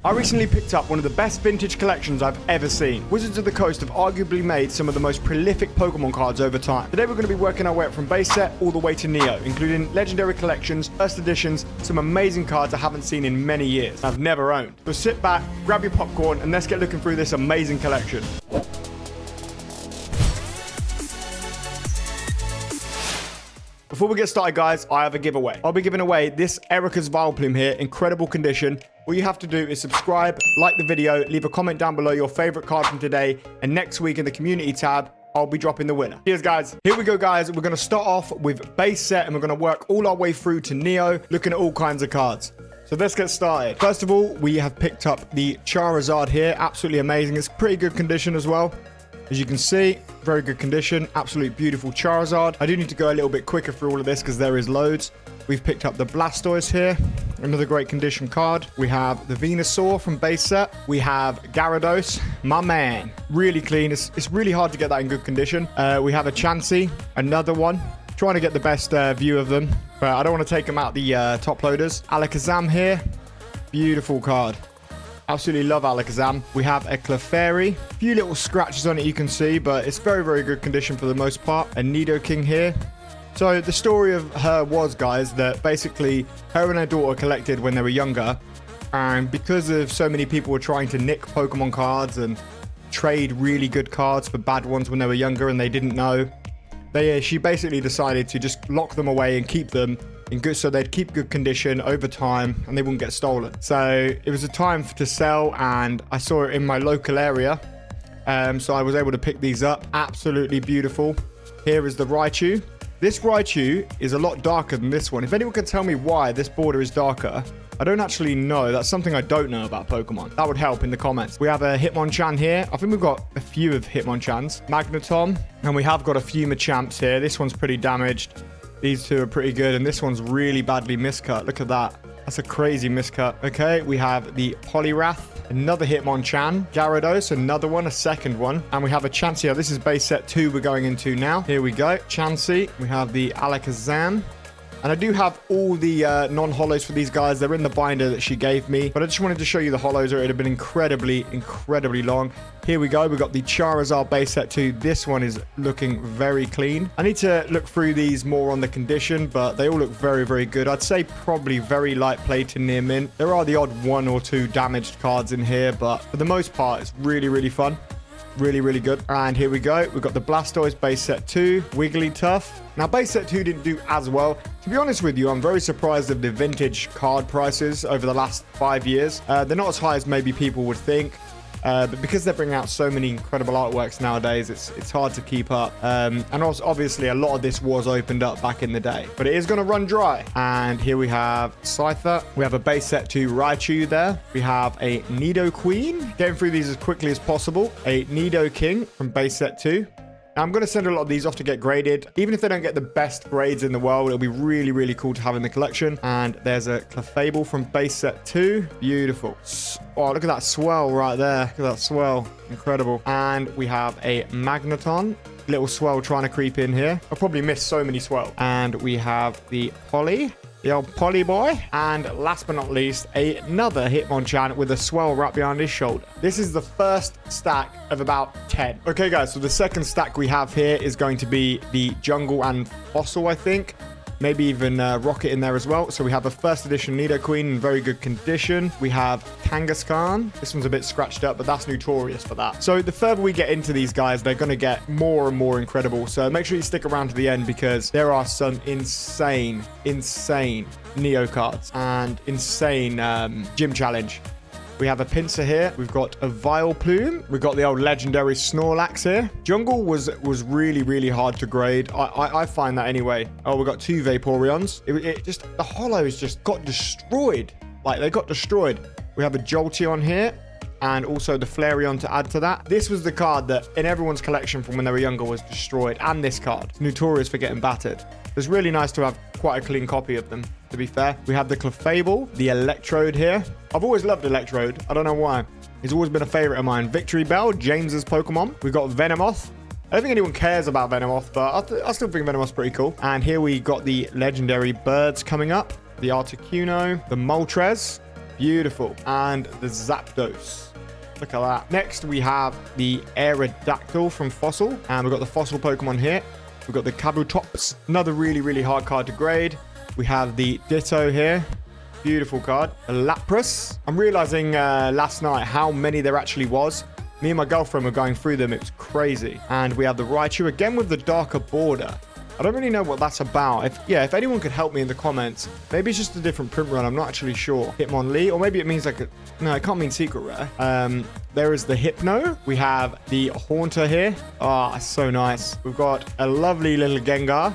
I recently picked up one of the best vintage collections I've ever seen. Wizards of the Coast have arguably made some of the most prolific Pokemon cards over time. Today we're going to be working our way up from base set all the way to Neo, including legendary collections, first editions, some amazing cards I haven't seen in many years, I've never owned. So sit back, grab your popcorn, and let's get looking through this amazing collection. Before we get started, guys, I have a giveaway. I'll be giving away this Erica's Vileplume here, incredible condition. All you have to do is subscribe, like the video, leave a comment down below your favorite card from today, and next week in the community tab, I'll be dropping the winner. Cheers, guys. Here we go, guys. We're going to start off with base set, and we're going to work all our way through to Neo, looking at all kinds of cards. So let's get started. First of all, we have picked up the Charizard here. Absolutely amazing. It's pretty good condition as well. As you can see, very good condition. Absolutely beautiful Charizard. I do need to go a little bit quicker through all of this because there is loads. We've picked up the Blastoise here. Another great condition card. We have the Venusaur from base set. We have Gyarados, my man. Really clean. It's really hard to get that in good condition. We have a Chansey, another one. Trying to get the best view of them, but I don't want to take them out the top loaders. Alakazam here. Beautiful card. Absolutely love Alakazam. We have a Clefairy. A few little scratches on it you can see, but it's very, very good condition for the most part. A Nidoking here. So the story of her was, guys, that basically her and her daughter collected when they were younger. And because of so many people were trying to nick Pokemon cards and trade really good cards for bad ones when they were younger and they didn't know, she basically decided to just lock them away and keep them in good, so they'd keep good condition over time and they wouldn't get stolen. So it was a time to sell, and I saw it in my local area, so I was able to pick these up. Absolutely beautiful. Here is the Raichu. This Raichu is a lot darker than this one. If anyone can tell me why this border is darker, I don't actually know. That's something I don't know about Pokemon. That would help in the comments. We have a Hitmonchan here. I think we've got a few of Hitmonchans. Magneton. And we have got a few Machamps here. This one's pretty damaged. These two are pretty good. And this one's really badly miscut. Look at that. That's a crazy miscut. Okay, we have the Poliwrath. Another Hitmonchan. Gyarados, another one, a second one. And we have a Chansey. This is base set 2 we're going into now. Here we go. Chansey. We have the Alakazam. And I do have all the non-holos for these guys. They're in the binder that she gave me. But I just wanted to show you the holos, or it would have been incredibly, incredibly long. Here we go. We've got the Charizard base set 2. This one is looking very clean. I need to look through these more on the condition, but they all look very, very good. I'd say probably very light play to near mint. There are the odd 1 or 2 damaged cards in here, but for the most part, it's really, really fun. Really, really good. And here we go. We've got the Blastoise base set 2. Wigglytuff. Now, base set 2 didn't do as well. To be honest with you, I'm very surprised of the vintage card prices over the last 5 years. They're not as high as maybe people would think. But because they're bringing out so many incredible artworks nowadays, it's hard to keep up. And also, obviously, a lot of this was opened up back in the day. But it is going to run dry. And here we have Scyther. We have a base set 2 Raichu there. We have a Nidoqueen. Getting through these as quickly as possible. A Nidoking from base set 2. Now, I'm going to send a lot of these off to get graded. Even if they don't get the best grades in the world, it'll be really, really cool to have in the collection. And there's a Clefable from base set 2. Beautiful. Oh, look at that swell right there. Look at that swell. Incredible. And we have a Magneton. Little swell trying to creep in here. I've probably missed so many swell. And we have the Polly. The old Polly boy. And last but not least, another Hitmonchan with a swell right behind his shoulder. This is the first stack of about 10. Okay, guys, so the second stack we have here is going to be the Jungle and Fossil, I think. Maybe even Rocket in there as well. So we have a first edition Nidoqueen in very good condition. We have Kangaskhan. This one's a bit scratched up, but that's notorious for that. So the further we get into these guys, they're going to get more and more incredible. So make sure you stick around to the end because there are some insane Neo cards and insane gym challenge. We have a Pinsir here. We've got a Vileplume. We've got the old legendary Snorlax here. Jungle was really, really hard to grade. I find that anyway. Oh, we've got 2 Vaporeons. It just, the holos just got destroyed. Like, they got destroyed. We have a Jolteon here. And also the Flareon to add to that. This was the card that in everyone's collection from when they were younger was destroyed. And this card. It's notorious for getting battered. It's really nice to have quite a clean copy of them, to be fair. We have the Clefable, the Electrode here. I've always loved Electrode. I don't know why. He's always been a favorite of mine. Victory Bell, James's Pokemon. We've got Venomoth. I don't think anyone cares about Venomoth, but I still think Venomoth's pretty cool. And here we got the legendary birds coming up. The Articuno, the Moltres. Beautiful. And the Zapdos. Look at that. Next, we have the Aerodactyl from Fossil. And we've got the Fossil Pokemon here. We've got the Kabutops. Another really, really hard card to grade. We have the Ditto here. Beautiful card. The Lapras. I'm realizing last night how many there actually was. Me and my girlfriend were going through them. It was crazy. And we have the Raichu again with the darker border. I don't really know what that's about. If anyone could help me in the comments, maybe it's just a different print run. I'm not actually sure. Hitmonlee, or maybe it means like no, it can't mean secret rare. There is the Hypno. We have the Haunter here. Ah, so nice. We've got a lovely little Gengar.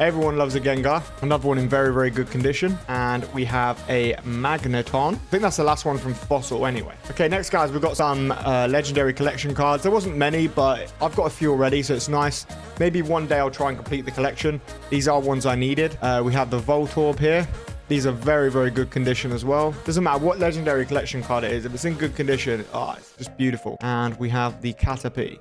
Everyone loves a Gengar. Another one in very, very good condition. And we have a Magneton. I think that's the last one from Fossil anyway. Okay, next, guys, we've got some legendary collection cards. There wasn't many, but I've got a few already, so it's nice. Maybe one day I'll try and complete the collection. These are ones I needed. We have the Voltorb here. These are very, very good condition as well. Doesn't matter what legendary collection card it is. If it's in good condition, it's just beautiful. And we have the Caterpie.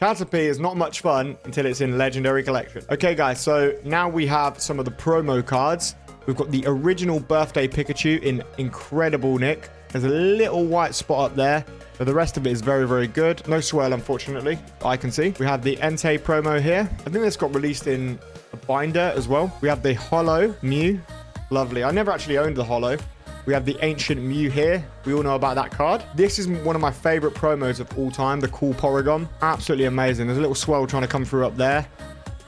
Caterpie is not much fun until it's in Legendary Collection. Okay, guys, so now we have some of the promo cards. We've got the original Birthday Pikachu in incredible nick. There's a little white spot up there, but the rest of it is very, very good. No swirl, unfortunately, I can see. We have the Entei promo here. I think this got released in a binder as well. We have the Holo Mew. Lovely. I never actually owned the Holo. We have the Ancient Mew here. We all know about that card. This is one of my favorite promos of all time, the Cool Porygon. Absolutely amazing. There's a little swell trying to come through up there.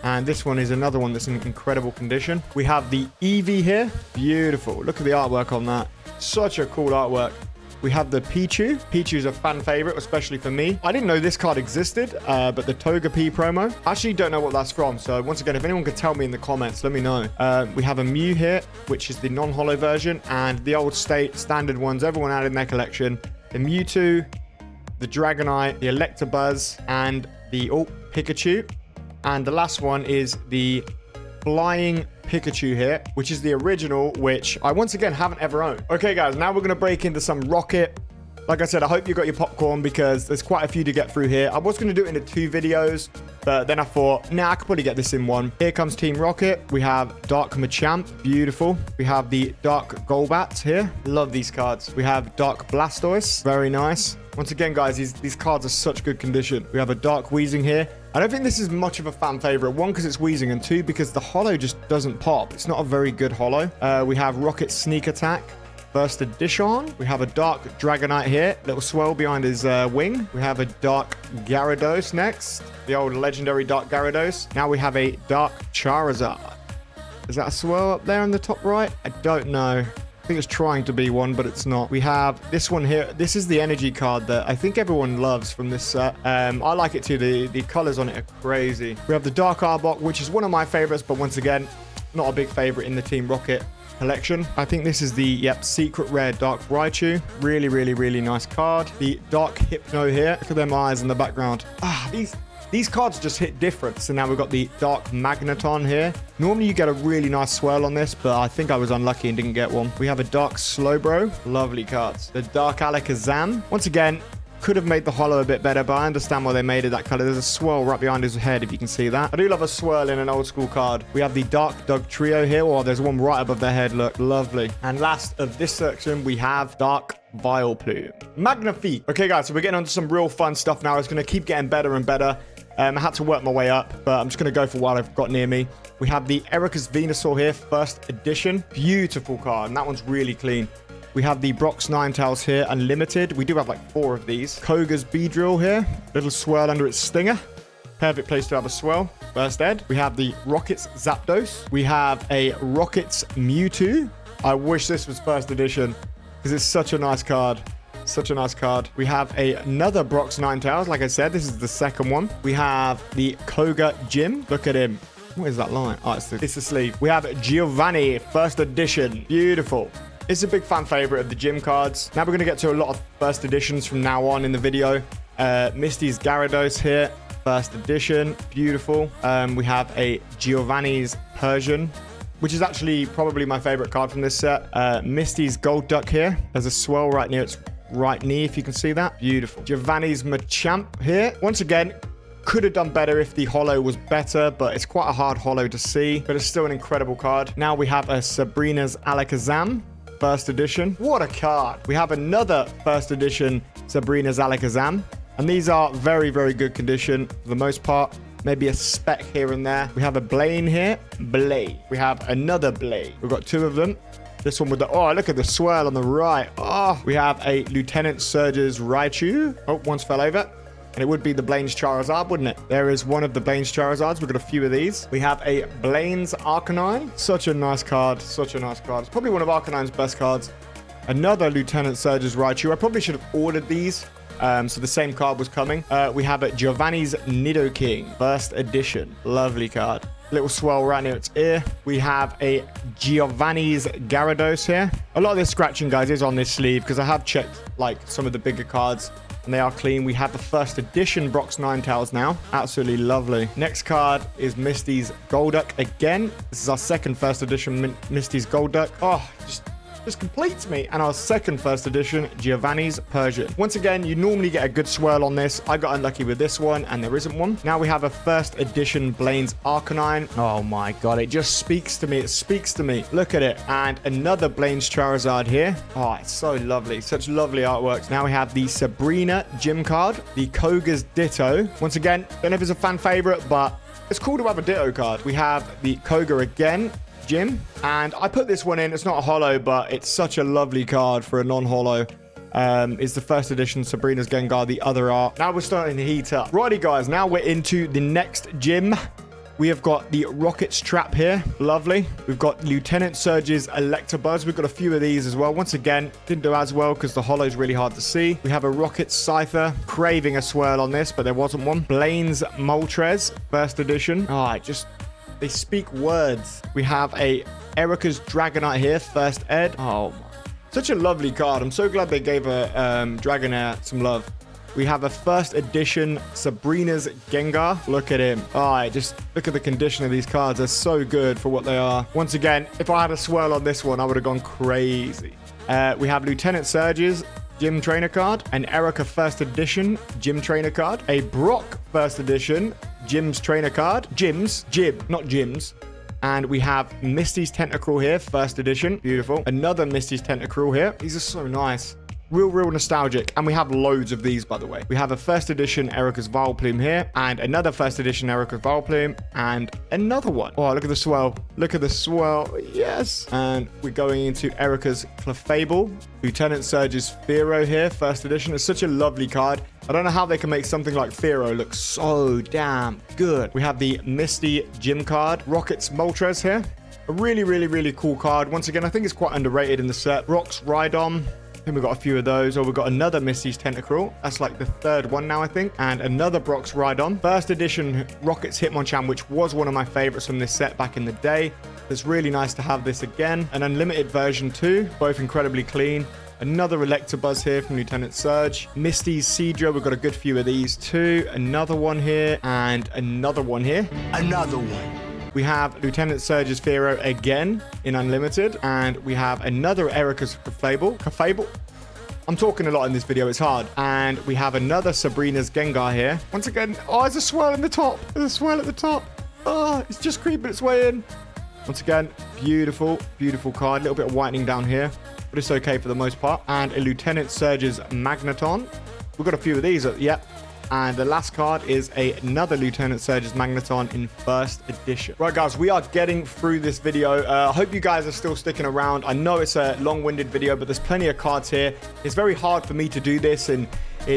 And this one is another one that's in incredible condition. We have the Eevee here. Beautiful. Look at the artwork on that. Such a cool artwork. We have the Pichu. Pichu's a fan favorite, especially for me. I didn't know this card existed, but the Togepi promo. I actually don't know what that's from. So once again, if anyone could tell me in the comments, let me know. We have a Mew here, which is the non-holo version, and the old standard ones everyone had in their collection. The Mewtwo, the Dragonite, the Electabuzz, and the Pikachu. And the last one is the Flying Pikachu here, which is the original, which I once again haven't ever owned. Okay, guys, now we're going to break into some Rocket. Like I said, I hope you got your popcorn because there's quite a few to get through here. I was going to do it into 2 videos, but then I thought, nah, I could probably get this in one. Here comes Team Rocket. We have Dark Machamp. Beautiful. We have the Dark Golbat here. Love these cards. We have Dark Blastoise. Very nice. Once again, guys, these cards are such good condition. We have a Dark Weezing here. I don't think this is much of a fan favorite. 1, because it's Weezing, and 2, because the holo just doesn't pop. It's not a very good holo. We have Rocket Sneak Attack. First edition. We have a Dark Dragonite here. Little swirl behind his wing. We have a Dark Gyarados next. The old legendary Dark Gyarados. Now we have a Dark Charizard. Is that a swirl up there in the top right? I don't know. I think it's trying to be one, but it's not. We have this one here. This is the energy card that I think everyone loves from this set. I like it too. The colors on it are crazy. We have the Dark Arbok, which is one of my favorites, but once again, not a big favorite in the Team Rocket collection. I think this is the, secret rare Dark Raichu. Really, really, really nice card. The Dark Hypno here. Look at them eyes in the background. These cards just hit different. So now we've got the Dark Magneton here. Normally you get a really nice swirl on this, but I think I was unlucky and didn't get one. We have a Dark Slowbro. Lovely cards. The Dark Alakazam. Once again, could have made the holo a bit better, but I understand why they made it that color. There's a swirl right behind his head, if you can see that. I do love a swirl in an old school card. We have the Dark Dug Trio here. Oh, there's one right above their head. Look, lovely. And last of this section, we have Dark Vileplume. Magnifique. Okay, guys, so we're getting on to some real fun stuff now. It's going to keep getting better and better. I had to work my way up, but I'm just going to go for what I've got near me. We have the Erika's Venusaur here, first edition. Beautiful card, and that one's really clean. We have the Brock's Ninetales here, unlimited. We do have like 4 of these. Koga's Beedrill here. Little swirl under its stinger. Perfect place to have a swirl. First ed. We have the Rockets Zapdos. We have a Rockets Mewtwo. I wish this was first edition because it's such a nice card. Such a nice card. We have another Brock's Ninetales. Like I said, this is the second one. We have the Koga Jim. Look at him. What is that line? Oh, it's the sleeve. We have Giovanni, first edition. Beautiful. It's a big fan favorite of the gym cards. Now we're going to get to a lot of first editions from now on in the video. Misty's Gyarados here, first edition. Beautiful. We have a Giovanni's Persian, which is actually probably my favorite card from this set. Misty's Gold Duck here. There's a swirl right near its right knee, if you can see that. Beautiful. Giovanni's Machamp here. Once again, could have done better if the holo was better, but it's quite a hard holo to see, but it's still an incredible card. Now we have a Sabrina's Alakazam. first edition. What a card. We have another first edition Sabrina Alakazam. And these are very, very good condition for the most part. Maybe a speck here and there. We have a Blaine here. Blade. We have another Blade. We've got two of them. This one with the... Oh, look at the swirl on the right. Oh, we have a Lieutenant Surge's Raichu. Oh, one's fell over. And it would be the Blaine's Charizard, wouldn't it? There is one of the Blaine's Charizards. We've got a few of these. We have a Blaine's Arcanine. Such a nice card. Such a nice card. It's probably one of Arcanine's best cards. Another Lieutenant Surge's Raichu. I probably should have ordered these. So the same card was coming. We have a Giovanni's Nidoking. First edition. Lovely card. Little swirl right near its ear. We have a Giovanni's Gyarados here. A lot of this scratching, guys, is on this sleeve because I have checked like some of the bigger cards. And they are clean. We have the first edition Brock's Ninetales now. Absolutely lovely. Next card is Misty's Golduck again. This is our second first edition Misty's Golduck. Oh, just completes me. And our second first edition Giovanni's Persian. Once again, you normally get a good swirl on this. I got unlucky with this one and there isn't one. Now we have a first edition Blaine's Arcanine. Oh my god, it just speaks to me. It speaks to me. Look at it. And another Blaine's Charizard here. Oh, it's so lovely. Such lovely artworks. Now we have the Sabrina Gym card. The Koga's Ditto. Once again, don't know if it's a fan favorite, but it's cool to have a Ditto card. We have the Koga again. Gym, and I put this one in. It's not a holo, but it's such a lovely card for a non-holo. It's the first edition Sabrina's Gengar, the other art. Now we're starting to heat up. Righty, guys, now we're into the next gym. We have got the Rocket's Trap here. Lovely. We've got Lieutenant Surge's Electabuzz. We've got a few of these as well. Once again, didn't do as well because the holo is really hard to see. We have a Rocket's Scyther. Craving a swirl on this, but there wasn't one. Blaine's Moltres, first edition. Oh, they speak words. We have a Erica's Dragonite here, first ed. Oh, my. Such a lovely card. I'm so glad they gave a Dragonair some love. We have a first edition Sabrina's Gengar. Look at him. Oh, just look at the condition of these cards. They're so good for what they are. Once again, if I had a swirl on this one, I would have gone crazy. We have Lieutenant Surge's Gym Trainer card, an Erica first edition Gym Trainer card, a Brock first edition Gym's Trainer card, Gym, not Gyms. And we have Misty's Tentacruel here, first edition, beautiful. Another Misty's Tentacruel here. These are so nice. Real nostalgic. And we have loads of these, by the way. We have a first edition Erica's Vileplume here, and another first edition Erica's Vileplume, and another one. Oh, look at the swirl. Look at the swirl. Yes. And we're going into Erica's Clefable. Lieutenant Surge's Fearow here, first edition. It's such a lovely card. I don't know how they can make something like Fearow look so damn good. We have the Misty Gym card. Rocket's Moltres here. A really cool card. Once again, I think it's quite underrated in the set. Brock's Rhydon. I think we've got a few of those. Or we've got another Misty's Tentacruel. That's like the third one now, I think. And another Brock's Rhydon. First edition Rocket's Hitmonchan, which was one of my favorites from this set back in the day. It's really nice to have this again. An unlimited version too. Both incredibly clean. Another Electabuzz here from Lieutenant Surge. Misty's Seadra. We've got a good few of these too. Another one here. And another one here. Another one. We have Lieutenant Surge's Fearow again in Unlimited. And we have another Erica's Clefable. I'm talking a lot in this video. It's hard. And we have another Sabrina's Gengar here. Once again, oh, there's a swirl in the top. There's a swirl at the top. Oh, it's just creeping its way in. Once again, beautiful card. A little bit of whitening down here, but it's okay for the most part. And a Lieutenant Surge's Magneton. We've got a few of these. Yep. And the last card is another Lieutenant Surge's Magneton in first edition. Right, guys, we are getting through this video. I hope you guys are still sticking around. I know it's a long-winded video, but there's plenty of cards here. It's very hard for me to do this in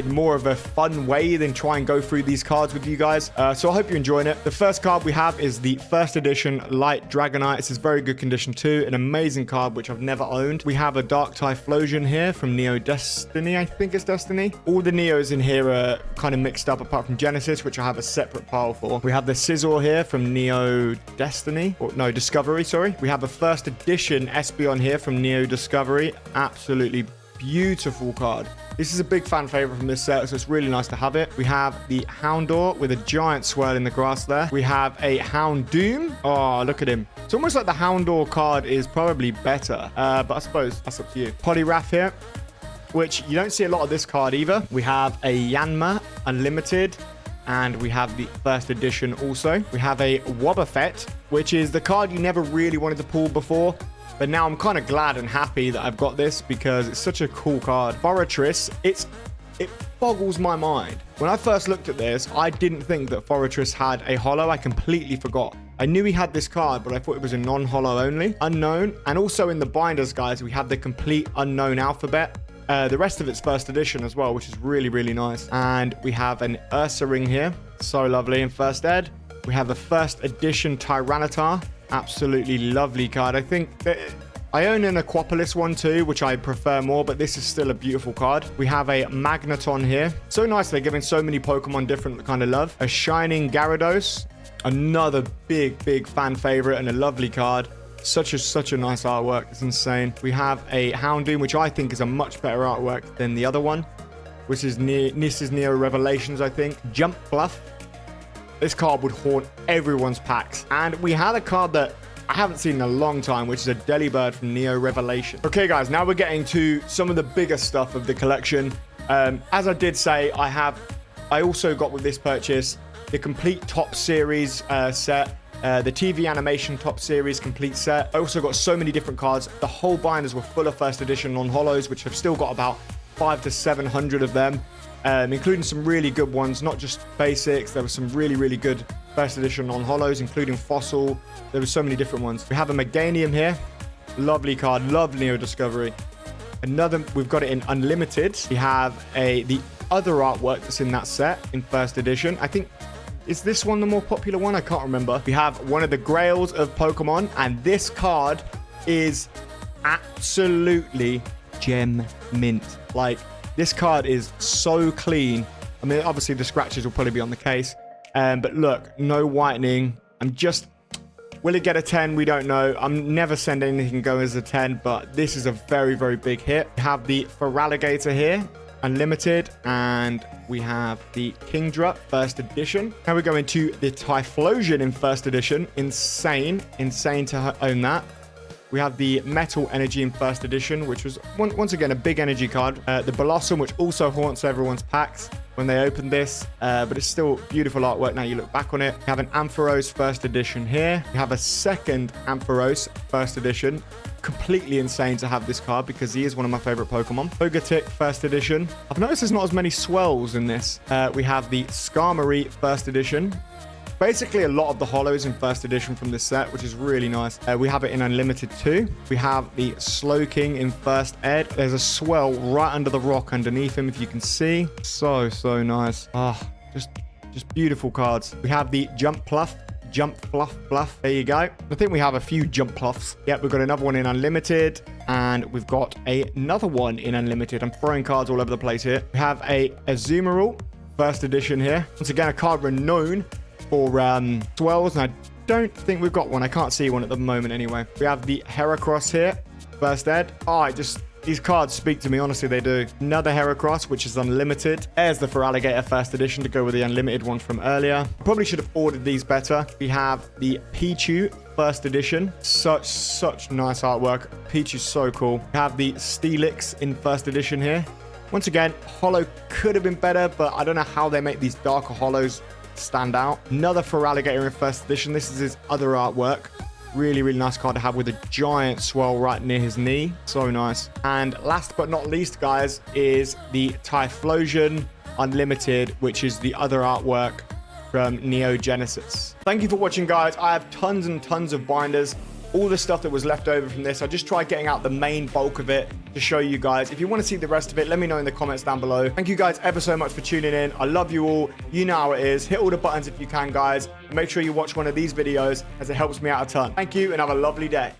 more of a fun way than try and go through these cards with you guys. So I hope you're enjoying it. The first card we have is the first edition Light Dragonite. This is very good condition too. An amazing card, which I've never owned. We have a Dark Typhlosion here from Neo Destiny. I think it's Destiny. All the Neos in here are kind of mixed up apart from Genesis, which I have a separate pile for. We have the Scizor here from Neo Destiny. Or no, Discovery, sorry. We have a first edition Espeon here from Neo Discovery. Absolutely beautiful card. This is a big fan favorite from this set, so it's really nice to have it. We have the Houndour with a giant swirl in the grass there. We have a Houndoom. Oh, look at him. It's almost like the Houndour card is probably better, but I suppose that's up to you. Poliwrath here, which you don't see a lot of this card either. We have a Yanma Unlimited, and we have the first edition also. We have a Wobbuffet, which is the card you never really wanted to pull before. But now I'm kind of glad and happy that I've got this because it's such a cool card. Forretress, it boggles my mind. When I first looked at this, I didn't think that Forretress had a holo. I completely forgot. I knew he had this card, but I thought it was a non-holo only. Unknown. And also in the binders, guys, we have the complete unknown alphabet. The rest of it's first edition as well, which is really, really nice. And we have an Ursa ring here. So lovely in first ed. We have a first edition Tyranitar. Absolutely lovely card. I think I own an Aquapolis one too, which I prefer more, but this is still a beautiful card. We have a Magneton here. So nice. They're giving so many Pokemon different kind of love. A Shining Gyarados. Another big fan favorite and a lovely card. Such a nice artwork. It's insane. We have a Houndoom, which I think is a much better artwork than the other one, which is Nissa's Neo Revelations, I think. Jump Fluff. This card would haunt everyone's packs. And we had a card that I haven't seen in a long time, which is a Delibird from Neo Revelation. Okay, guys, now we're getting to some of the bigger stuff of the collection. As I did say, I also got with this purchase the complete top series set. The TV animation top series complete set. I also got so many different cards. The whole binders were full of first edition non-holos, which I've still got about 500 to 700 of them, including some really good ones, not just basics. There were some really good first edition non-holos, including Fossil. There were so many different ones. We have a Meganium here. Lovely card. Love Neo Discovery. Another, we've got it in Unlimited. We have the other artwork that's in that set in first edition. I think, is this one the more popular one? I can't remember. We have one of the grails of Pokemon, and this card is absolutely gem mint. Like, this card is so clean. I mean, obviously the scratches will probably be on the case, but look, no whitening. Will it get a 10? We don't know. I'm never sending anything go as a 10, but this is a very big hit. We have the Feraligatr here, Unlimited, and we have the Kingdra first edition. Now we go into the Typhlosion in first edition. Insane to own that. We have the Metal Energy in first edition, which was once again a big energy card. The Blossom, which also haunts everyone's packs when they open this, but it's still beautiful artwork now you look back on it. We have an Ampharos first edition here. We have a second Ampharos first edition. Completely insane to have this card because he is one of my favorite Pokemon. Togetic first edition. I've noticed there's not as many swells in this. We have the Skarmory first edition. Basically a lot of the holos in first edition from this set, which is really nice. We have it in Unlimited too. We have the Slowking in first ed. There's a swell right under the rock underneath him, if you can see. So nice. Just beautiful cards. We have the Jump Fluff. There you go. I think we have a few Jump Pluffs. Yep, we've got another one in Unlimited, and we've got another one in Unlimited. I'm throwing cards all over the place here. We have a Azumarill first edition here. Once again, a card renowned for swells, and I don't think we've got one. I can't see one at the moment anyway. We have the Heracross here, first ed. These cards speak to me, honestly, they do. Another Heracross, which is Unlimited. There's the Feraligatr first edition to go with the Unlimited one from earlier. Probably should have ordered these better. We have the Pichu first edition. Such nice artwork. Pichu's so cool. We have the Steelix in first edition here. Once again, holo could have been better, but I don't know how they make these darker holos stand out. Another Feraligatr in first edition. This is his other artwork. Really nice card to have with a giant swell right near his knee. So nice. And last but not least, guys, is the Typhlosion Unlimited, which is the other artwork from Neo Genesis. Thank you for watching, guys. I have tons and tons of binders. All the stuff that was left over from this, I just tried getting out the main bulk of it to show you guys. If you want to see the rest of it, let me know in the comments down below. Thank you guys ever so much for tuning in. I love you all. You know how it is. Hit all the buttons if you can, guys. And make sure you watch one of these videos, as it helps me out a ton. Thank you, and have a lovely day.